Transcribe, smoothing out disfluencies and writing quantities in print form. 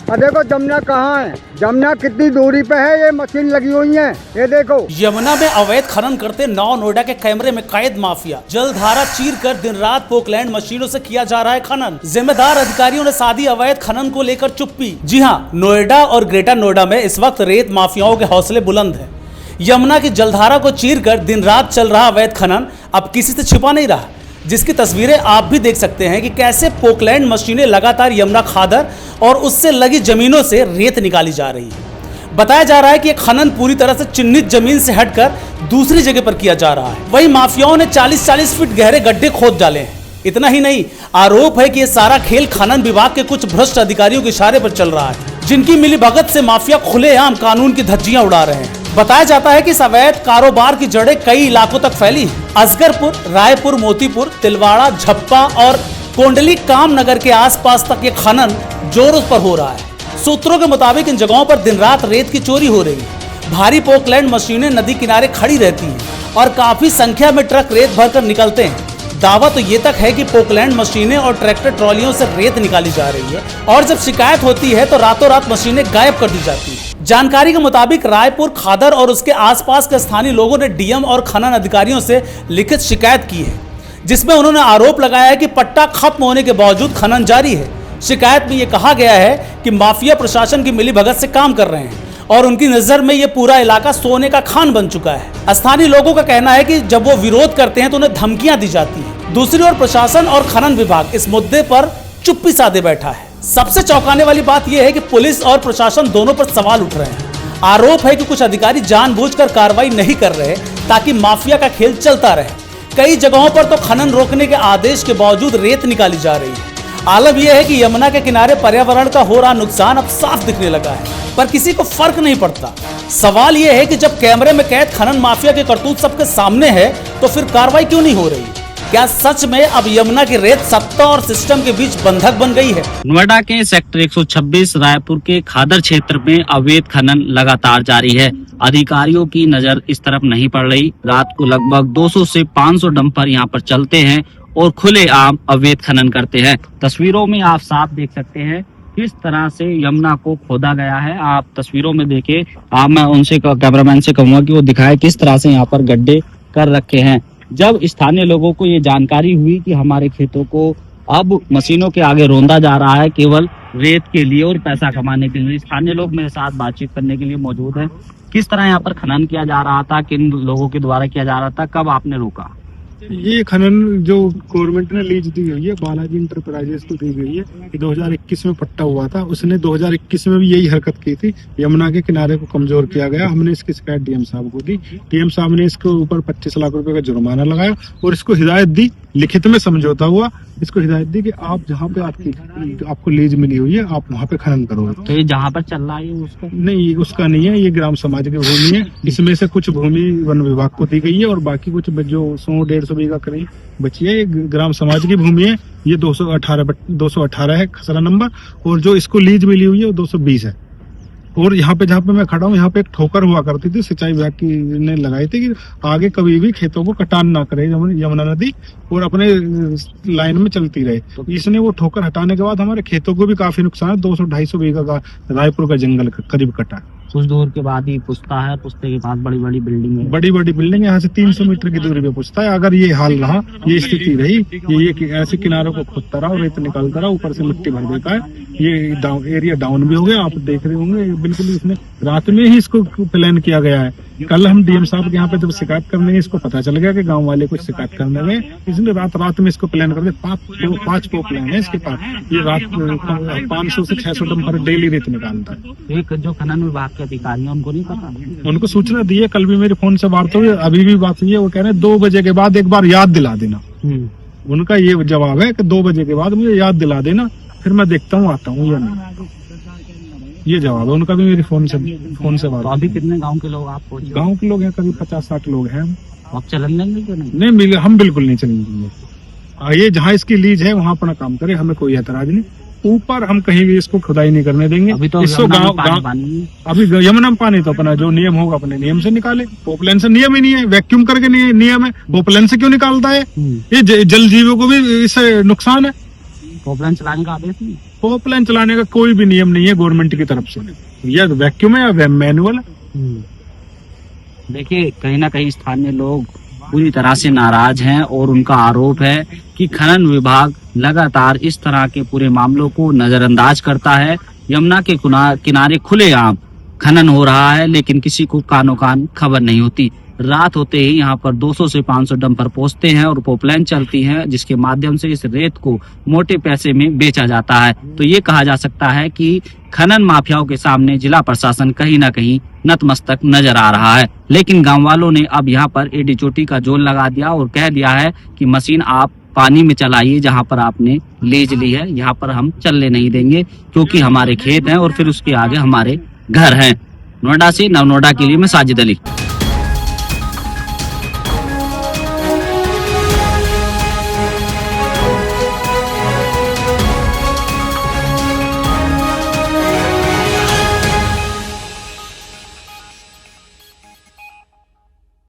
अब देखो जमुना कहाँ है, जमुना कितनी दूरी पे है, ये मशीन लगी हुई है, ये देखो। यमुना में अवैध खनन करते नोएडा के कैमरे में कैद माफिया। जलधारा चीर कर दिन रात पोकलैंड मशीनों से किया जा रहा है खनन। जिम्मेदार अधिकारियों ने साधी अवैध खनन को लेकर चुप्पी। जी हाँ, नोएडा और ग्रेटर नोएडा में इस वक्त रेत माफियाओं के हौसले बुलंद है। यमुना की जलधारा को चीर कर दिन रात चल रहा अवैध खनन अब किसी से छिपा नहीं रहा, जिसकी तस्वीरें आप भी देख सकते हैं कि कैसे पोकलैंड मशीनें लगातार यमुना खादर और उससे लगी जमीनों से रेत निकाली जा रही है। बताया जा रहा है कि यह खनन पूरी तरह से चिन्हित जमीन से हटकर दूसरी जगह पर किया जा रहा है। वहीं माफियाओं ने 40-40 फीट गहरे गड्ढे खोद डाले हैं। इतना ही नहीं, आरोप है कि यह सारा खेल खनन विभाग के कुछ भ्रष्ट अधिकारियों के इशारे पर चल रहा है, जिनकी मिलीभगत से माफिया खुलेआम कानून की धज्जियां उड़ा रहे हैं। बताया जाता है कि इस अवैध कारोबार की जड़ें कई इलाकों तक फैली है। असगरपुर, रायपुर, मोतीपुर, तिलवाड़ा, झप्पा और कोंडली कामनगर के आसपास तक ये खनन जोरों पर हो रहा है। सूत्रों के मुताबिक इन जगहों पर दिन रात रेत की चोरी हो रही है। भारी पोकलैंड मशीनें नदी किनारे खड़ी रहती हैं और काफी संख्या में ट्रक रेत भरकर निकलते हैं। दावा तो ये तक है कि पोकलैंड मशीनें और ट्रैक्टर ट्रॉलियों से रेत निकाली जा रही है और जब शिकायत होती है तो रातों रात मशीनें गायब कर दी जाती है। जानकारी के मुताबिक रायपुर, खादर और उसके आसपास के स्थानीय लोगों ने डीएम और खनन अधिकारियों से लिखित शिकायत की है, जिसमें उन्होंने आरोप लगाया है कि पट्टा खत्म होने के बावजूद खनन जारी है। शिकायत में यह कहा गया है कि माफिया प्रशासन की मिलीभगत से काम कर रहे हैं और उनकी नजर में यह पूरा इलाका सोने का खान बन चुका है। स्थानीय लोगों का कहना है कि जब वो विरोध करते हैं तो उन्हें धमकियां दी जाती हैं। दूसरी ओर प्रशासन और खनन विभाग इस मुद्दे पर चुप्पी साधे बैठा है। सबसे चौंकाने वाली बात यह है कि पुलिस और प्रशासन दोनों पर सवाल उठ रहे हैं। आरोप है कि कुछ अधिकारी जानबूझकर कार्रवाई नहीं कर रहे ताकि माफिया का खेल चलता रहे। कई जगहों पर तो खनन रोकने के आदेश के बावजूद रेत निकाली जा रही है। आलम यह है कि यमुना के किनारे पर्यावरण का हो रहा नुकसान अब साफ दिखने लगा है, पर किसी को फर्क नहीं पड़ता। सवाल यह है कि जब कैमरे में कैद खनन माफिया के करतूत सबके सामने है तो फिर कार्रवाई क्यों नहीं हो रही? क्या सच में अब यमुना की रेत सत्ता और सिस्टम के बीच बंधक बन गई है? नोएडा के सेक्टर 126 रायपुर के खादर क्षेत्र में अवैध खनन लगातार जारी है। अधिकारियों की नजर इस तरफ नहीं पड़ रही। रात को लगभग 200 से 500 डंपर यहाँ पर चलते हैं और खुलेआम अवैध खनन करते हैं। तस्वीरों में आप साफ देख सकते हैं किस तरह से यमुना को खोदा गया है। आप तस्वीरों में देखें। मैं उनसे कैमरामैन से कहूंगा कि वो दिखाए किस तरह से यहाँ पर गड्ढे कर रखे हैं। जब स्थानीय लोगों को ये जानकारी हुई कि हमारे खेतों को अब मशीनों के आगे रौंदा जा रहा है केवल रेत के लिए और पैसा कमाने के लिए, स्थानीय लोग मेरे साथ बातचीत करने के लिए मौजूद हैं। किस तरह यहाँ पर खनन किया जा रहा था, किन लोगों के द्वारा किया जा रहा था, कब आपने रोका? ये खनन जो गवर्नमेंट ने लीज दी हुई है, बालाजी इंटरप्राइजेस को दी गई है। ये 2021 में पट्टा हुआ था। उसने 2021 में भी यही हरकत की थी। यमुना के किनारे को कमजोर किया गया। हमने इसकी शिकायत डीएम साहब को दी। डीएम साहब ने इसके ऊपर 25 लाख रुपए का जुर्माना लगाया और इसको हिदायत दी, लिखित में समझौता हुआ। इसको हिदायत दी कि आप जहाँ पे आपको लीज मिली हुई है आप वहाँ पे खनन करोगे। तो ये जहाँ पर चल रहा है उसका नहीं, उसका नहीं है। ये ग्राम समाज की भूमि है। इसमें से कुछ भूमि वन विभाग को दी गई है और बाकी कुछ जो 100-150 बीघा करीब बची है ये ग्राम समाज की भूमि है। ये 218 है खसरा नंबर, और जो इसको लीज मिली हुई है वो 220 है। और यहाँ पे जहाँ पे मैं खड़ा हूँ यहाँ पे एक ठोकर हुआ करती थी, सिंचाई विभाग की ने लगाई थी कि आगे कभी भी खेतों को कटान ना करे यमुना नदी और अपने लाइन में चलती रहे। तो इसने वो ठोकर हटाने के बाद हमारे खेतों को भी काफी नुकसान है। 200-250 बीघा का रायपुर का जंगल करीब कटा। कुछ दूर के बाद ही पुस्ता है, पुस्ते के पास बड़ी बड़ी बिल्डिंग है। बड़ी बड़ी बिल्डिंग यहाँ से 300 मीटर की दूरी पे पुस्ता है। अगर ये हाल रहा, ये स्थिति रही, ये ऐसे किनारों को खोदता रहा और रेत निकालता रहा, ऊपर से मिट्टी भर देता है, ये एरिया डाउन भी हो गया। आप देख रहे होंगे बिल्कुल इसने रात में ही इसको प्लान किया गया है। कल हम डीएम साहब के यहाँ पे जब शिकायत करने गए, इसको पता चल गया कि गांव वाले कुछ शिकायत करने गए, इसने रात में इसको प्लान कर दिया। 5 प्लान है इसके पास। ये रात 500 से 600 डंपर डेली रेत निकालता है। एक जो खनन विभाग के अधिकारी हैं उनको नहीं पता? उनको सूचना दी है। कल भी मेरे फोन से बात हुई, अभी भी बात हुई है। वो कह रहे हैं 2 बजे के बाद एक बार याद दिला देना। उनका ये जवाब है कि 2 बजे के बाद मुझे याद दिला देना, फिर मैं देखता हूँ आता हूँ या नहीं। ये जवाब है उनका भी मेरी फोन से बात। तो अभी कितने गांव के लोग आप? गांव के लोग हैं करीब 50-60 लोग हैं। आप चलन देंगे क्यों नहीं? नहीं, हम बिल्कुल नहीं चलेंगे। ये जहाँ इसकी लीज है वहाँ अपना काम करे, हमें कोई एतराज नहीं। ऊपर हम कहीं भी इसको खुदाई नहीं करने देंगे। अभी तो इसको अभी यमुना में पानी तो अपना जो नियम होगा अपने नियम से निकाले। पोपलाइन से नियम ही नहीं है, वैक्यूम करके नियम है। पोपलाइन से क्यों निकालता है? ये जल जीवों को भी इससे नुकसान है। पोपलाइन चलाने का आदेश नहीं? पाइपलाइन चलाने का कोई भी नियम नहीं है गवर्नमेंट की तरफ से। या वैक्यूम है या मैनुअल है। देखिए कहीं ना कहीं स्थानीय लोग पूरी तरह से नाराज हैं और उनका आरोप है कि खनन विभाग लगातार इस तरह के पूरे मामलों को नजरअंदाज करता है। यमुना के किनारे खुलेआम खनन हो रहा है लेकिन किसी को कानो कान खबर नहीं होती। रात होते ही यहाँ पर 200 से 500 डंपर पहुंचते हैं और पोपलाइन चलती है जिसके माध्यम से इस रेत को मोटे पैसे में बेचा जाता है। तो ये कहा जा सकता है कि खनन माफियाओं के सामने जिला प्रशासन कहीं ना कहीं नतमस्तक नजर आ रहा है। लेकिन गांव वालों ने अब यहाँ पर एडी चोटी का जोर लगा दिया और कह दिया है कि मशीन आप पानी में चलाइए जहाँ पर आपने लीज ली है, यहाँ पर हम चलने नहीं देंगे क्योंकि हमारे खेत हैं और फिर उसके आगे हमारे घर हैं। नोएडा से नव नोएडा के लिए मैं साजिद अली।